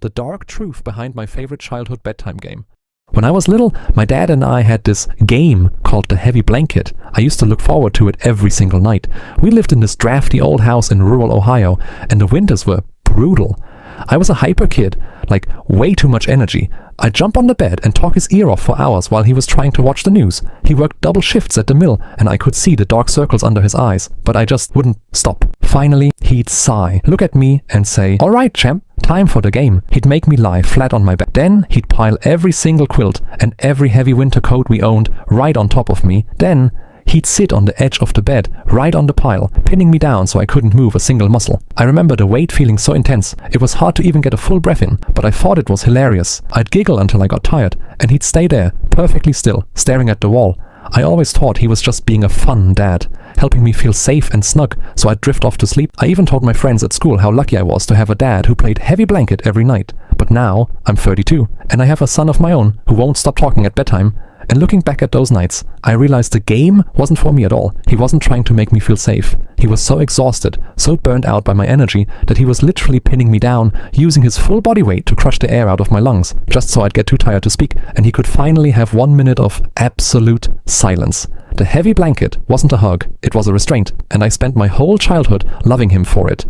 the dark truth behind my favorite childhood bedtime game. When I was little, my dad and I had this game called the Heavy Blanket. I used to look forward to it every single night. We lived in this drafty old house in rural Ohio, and the winters were brutal. I was a hyper kid, like way too much energy. I'd jump on the bed and talk his ear off for hours while he was trying to watch the news. He worked double shifts at the mill, and I could see the dark circles under his eyes, but I just wouldn't stop. Finally, he'd sigh, look at me and say, "All right, champ, time for the game." He'd make me lie flat on my back. Then he'd pile every single quilt and every heavy winter coat we owned right on top of me. Then he'd sit on the edge of the bed, right on the pile, pinning me down so I couldn't move a single muscle. I remember the weight feeling so intense, it was hard to even get a full breath in, but I thought it was hilarious. I'd giggle until I got tired, and he'd stay there, perfectly still, staring at the wall. I always thought he was just being a fun dad, helping me feel safe and snug so I'd drift off to sleep. I even told my friends at school how lucky I was to have a dad who played Heavy Blanket every night. But now, I'm 32, and I have a son of my own who won't stop talking at bedtime. And looking back at those nights, I realized the game wasn't for me at all. He wasn't trying to make me feel safe. He was so exhausted, so burnt out by my energy, that he was literally pinning me down, using his full body weight to crush the air out of my lungs, just so I'd get too tired to speak, and he could finally have 1 minute of absolute silence. The Heavy Blanket wasn't a hug, it was a restraint, and I spent my whole childhood loving him for it.